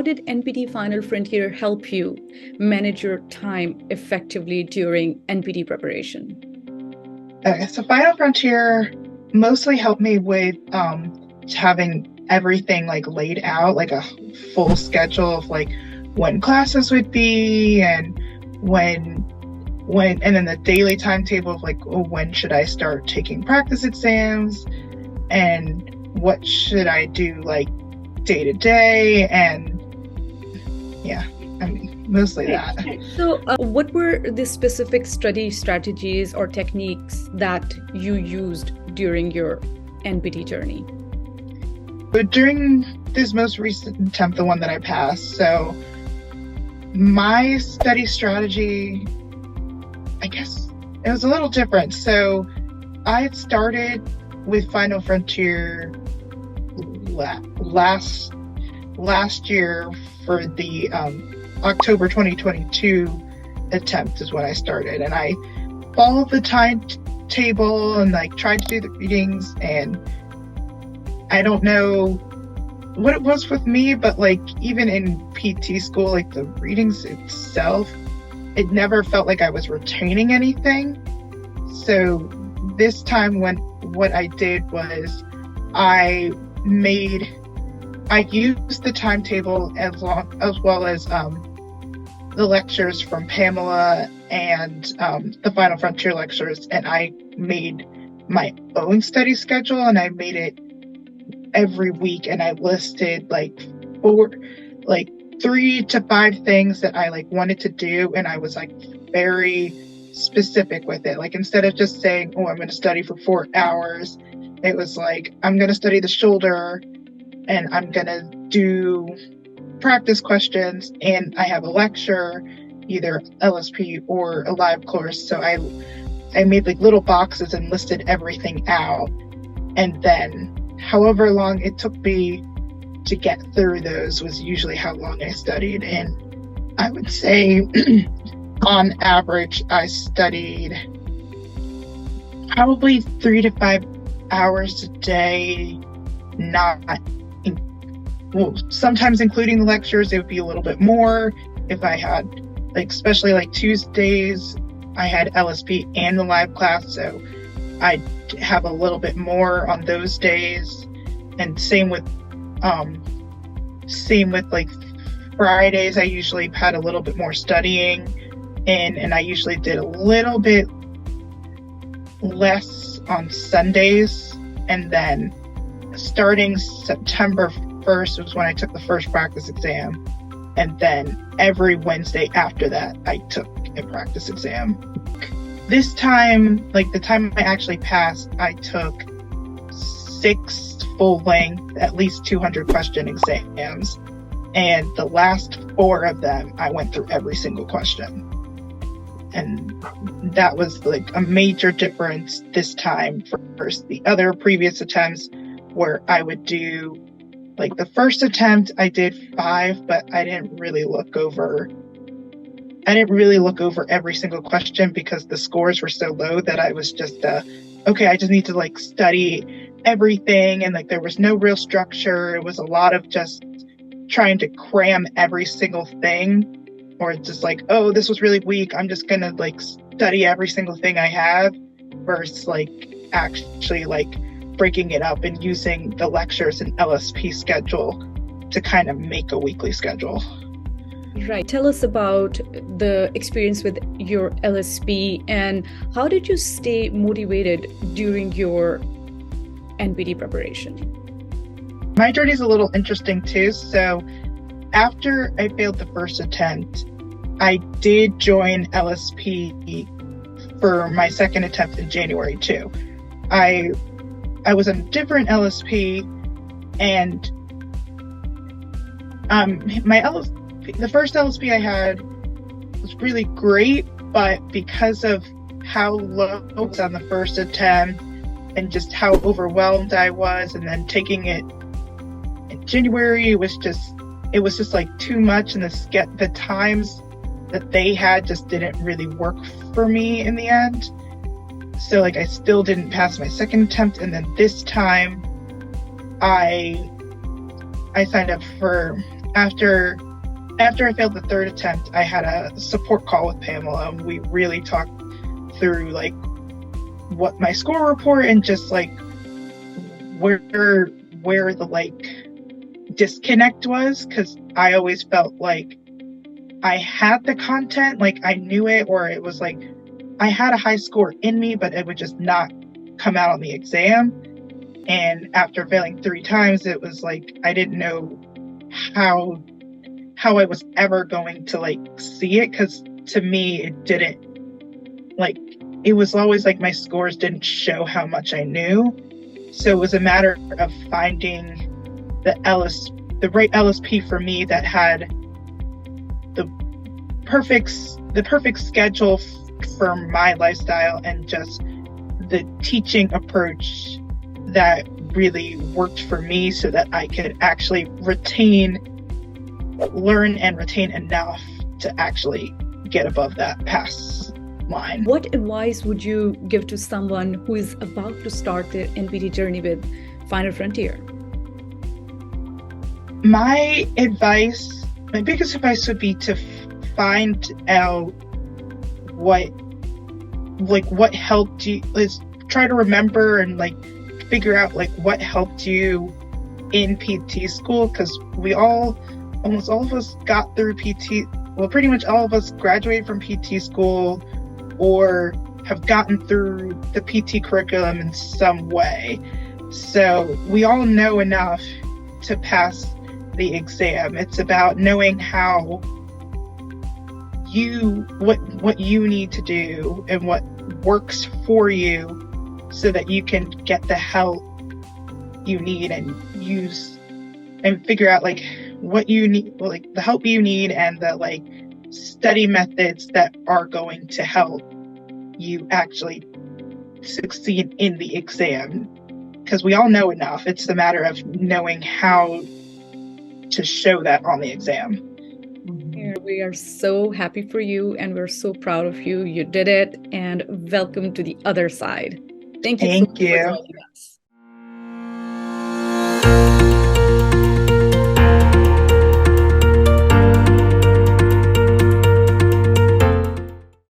did NPT Final Frontier help you manage your time effectively during NPT preparation? Okay, so Final Frontier mostly helped me with having everything like laid out, like a full schedule of like when classes would be and and then the daily timetable of like, oh, when should I start taking practice exams and what should I do like day to day, and yeah, I mean mostly that. So, what were the specific study strategies or techniques that you used during your NPT journey? But during this most recent attempt, the one that I passed, so my study strategy, I guess it was a little different. So I had started with Final Frontier last year for the October 2022 attempt is when I started, and I followed the timetable and like tried to do the readings, and I don't know what it was with me, but like even in PT school, like the readings itself, it never felt like I was retaining anything. So this time what I did was I used the timetable as well as the lectures from Pamela and the Final Frontier lectures, and I made my own study schedule, and I made it every week, and I listed like 3 to 5 things that I like wanted to do, and I was like very specific with it. Like instead of just saying, oh, I'm going to study for 4 hours, it was like, I'm going to study the shoulder and I'm going to do practice questions, and I have a lecture, either LSP or a live course. So I made like little boxes and listed everything out, and then however long it took me to get through those was usually how long I studied. And I would say on average I studied probably 3 to 5 hours a day, sometimes including the lectures. It would be a little bit more if I had, like, especially like Tuesdays I had LSP and the live class, so I'd have a little bit more on those days. And same with like Fridays, I usually had a little bit more studying and I usually did a little bit less on Sundays. And then starting September 1st was when I took the first practice exam, and then every Wednesday after that I took a practice exam. This time, like the time I actually passed, I took 6 full-length, at least 200 question exams, and the last 4 of them I went through every single question. And that was like a major difference this time versus the other previous attempts, where I would do, like the first attempt I did 5, but I didn't really look over every single question because the scores were so low that I was just okay, I just need to like study everything, and like there was no real structure. It was a lot of just trying to cram every single thing, or just like, oh, this was really weak, I'm just gonna like study every single thing I have, versus like actually like breaking it up and using the lectures and LSP schedule to kind of make a weekly schedule. Right. Tell us about the experience with your LSP and how did you stay motivated during your NPT preparation? My journey is a little interesting too. So after I failed the first attempt, I did join LSP for my second attempt in January too. I was in a different LSP, and the first LSP I had was really great, but because of how low it was on the first attempt and just how overwhelmed I was, and then taking it in January, it was just like too much, and the times that they had just didn't really work for me in the end. So like I still didn't pass my second attempt, and then this time I signed up for after I failed the third attempt, I had a support call with Pamela, and we really talked through like what my score report and just like where the like disconnect was, because I always felt like I had the content, like I knew it, or it was like I had a high score in me, but it would just not come out on the exam. And after failing 3 times, it was like I didn't know how I was ever going to like see it, because to me it didn't, like, it was always like my scores didn't show how much I knew. So it was a matter of finding the right LSP for me that had the perfect schedule for my lifestyle, and just the teaching approach that really worked for me, so that I could actually learn and retain enough to actually get above that pass line. What advice would you give to someone who is about to start their NPT journey with Final Frontier? My biggest advice would be to find out what helped you. Is try to remember and like figure out like what helped you in PT school, because almost all of us got through PT. Well, pretty much all of us graduated from PT school or have gotten through the PT curriculum in some way. So we all know enough to pass the exam. It's about knowing what you need to do and what works for you, so that you can get the help you need and use and figure out like what you need, like the help you need, and the like study methods that are going to help you actually succeed in the exam. Because we all know enough. It's the matter of knowing how to show that on the exam. We are so happy for you, and we're so proud of you. You did it, and welcome to the other side. Thank you so much for joining us.